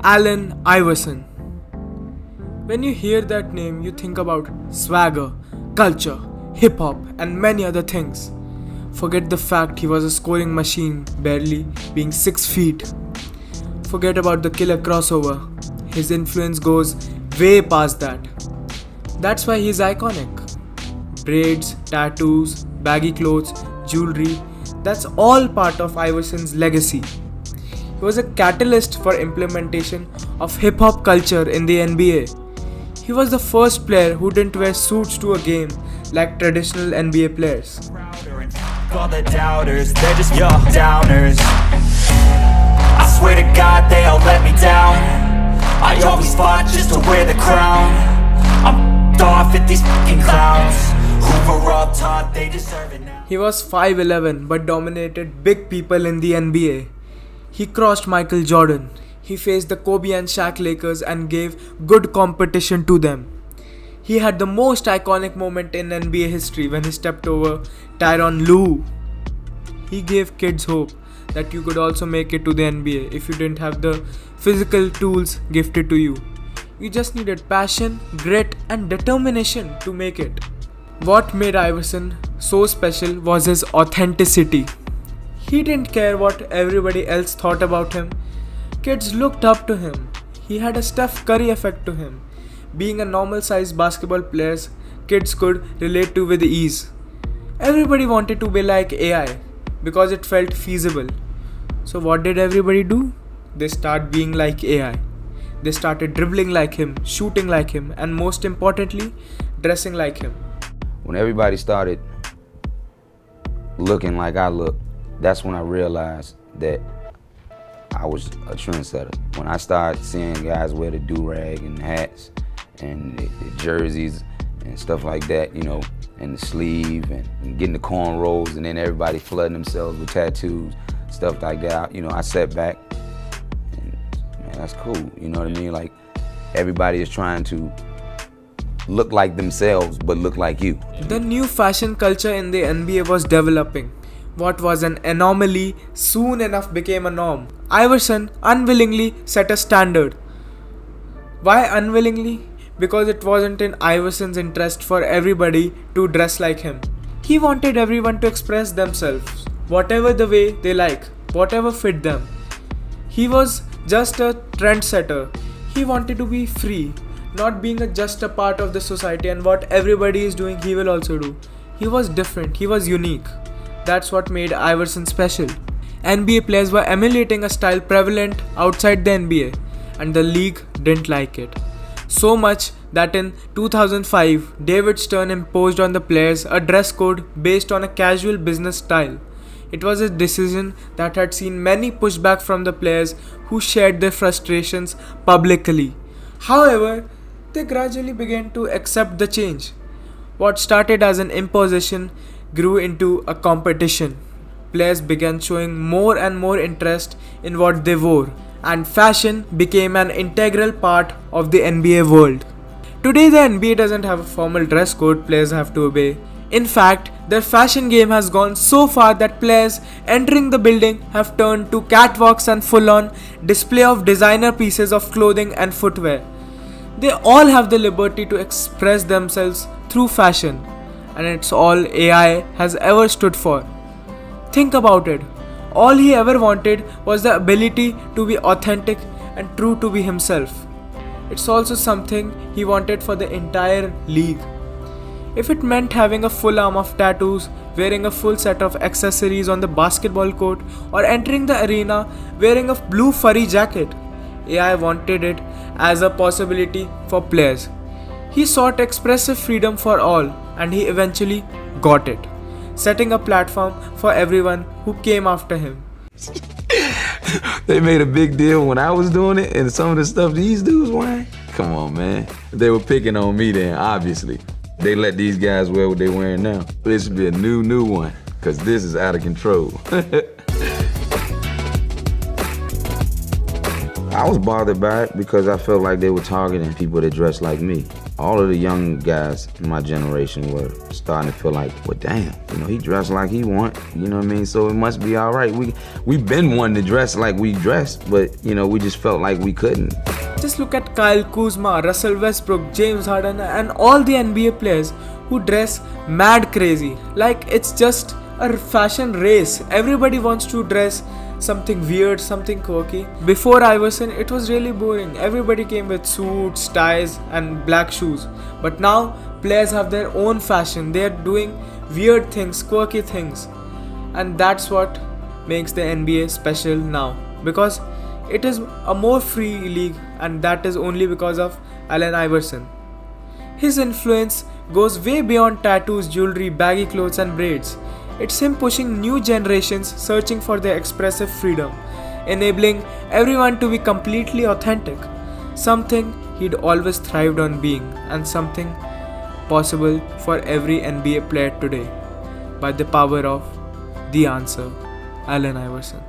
Allen Iverson. When you hear that name, you think about swagger, culture, hip hop, and many other things. Forget the fact he was a scoring machine, barely being 6 feet. Forget about the killer crossover. His influence goes way past that. That's why he's iconic. Braids, tattoos, baggy clothes, jewelry, that's all part of Iverson's legacy. He was a catalyst for implementation of hip hop culture in the NBA. He was the first player who didn't wear suits to a game like traditional NBA players. All the doubters, they're just downers. I swear to God they all let me down. I always fought just to wear the crown. I'm off at these fucking clowns who were all taught they deserve it now. He was 5'11" but dominated big people in the NBA. He crossed Michael Jordan. He faced the Kobe and Shaq Lakers and gave good competition to them. He had the most iconic moment in NBA history when he stepped over Tyronn Lue. He gave kids hope that you could also make it to the NBA if you didn't have the physical tools gifted to you. You just needed passion, grit, and determination to make it. What made Iverson so special was his authenticity. He didn't care what everybody else thought about him. Kids looked up to him. He had a Steph Curry effect to him. Being a normal-sized basketball player, kids could relate to with ease. Everybody wanted to be like AI because it felt feasible. So what did everybody do? They started being like AI. They started dribbling like him, shooting like him, and most importantly, dressing like him. When everybody started looking like I look, that's when I realized that I was a trendsetter. When I started seeing guys wear the do-rag and hats and the jerseys and stuff like that, you know, and the sleeve and getting the cornrows, and then everybody flooding themselves with tattoos, stuff like that, you know, I sat back and, man, that's cool, you know what I mean? Like, everybody is trying to look like themselves but look like you. The new fashion culture in the NBA was developing. What was an anomaly soon enough became a norm. Iverson unwillingly set a standard. Why unwillingly? Because it wasn't in Iverson's interest for everybody to dress like him. He wanted everyone to express themselves, whatever the way they like, whatever fit them. He was just a trendsetter. He wanted to be free, not being just a part of the society, and what everybody is doing he will also do. He was different, he was unique. That's what made Iverson special. NBA players were emulating a style prevalent outside the NBA, and the league didn't like it. So much that in 2005, David Stern imposed on the players a dress code based on a casual business style. It was a decision that had seen many pushback from the players who shared their frustrations publicly. However, they gradually began to accept the change. What started as an imposition grew into a competition. Players began showing more and more interest in what they wore, and fashion became an integral part of the NBA world. Today, the NBA doesn't have a formal dress code players have to obey. In fact, their fashion game has gone so far that players entering the building have turned to catwalks and full-on display of designer pieces of clothing and footwear. They all have the liberty to express themselves through fashion, and it's all AI has ever stood for. Think about it. All he ever wanted was the ability to be authentic and true to be himself. It's also something he wanted for the entire league. If it meant having a full arm of tattoos, wearing a full set of accessories on the basketball court, or entering the arena wearing a blue furry jacket, AI wanted it as a possibility for players. He sought expressive freedom for all, and he eventually got it, setting a platform for everyone who came after him. They made a big deal when I was doing it, and some of the stuff these dudes wearing. Come on, man. They were picking on me then, obviously. They let these guys wear what they wearing now. This should be a new one, because this is out of control. I was bothered by it because I felt like they were targeting people that dress like me. all of the young guys in my generation were starting to feel like, well, damn, he dressed like he want, you know what I mean? So it must be all right. We've been wanting to dress like we dressed, but, we just felt like we couldn't. Just look at Kyle Kuzma, Russell Westbrook, James Harden, and all the NBA players who dress mad crazy. Like it's just a fashion race. Everybody wants to dress something weird, something quirky. Before Iverson, it was really boring. Everybody came with suits, ties, and black shoes. But now, players have their own fashion. They are doing weird things, quirky things. And that's what makes the NBA special now. Because it is a more free league, and that is only because of Allen Iverson. His influence goes way beyond tattoos, jewelry, baggy clothes, and braids. It's him pushing new generations searching for their expressive freedom, enabling everyone to be completely authentic, something he'd always thrived on being, and something possible for every NBA player today by the power of the answer, Allen Iverson.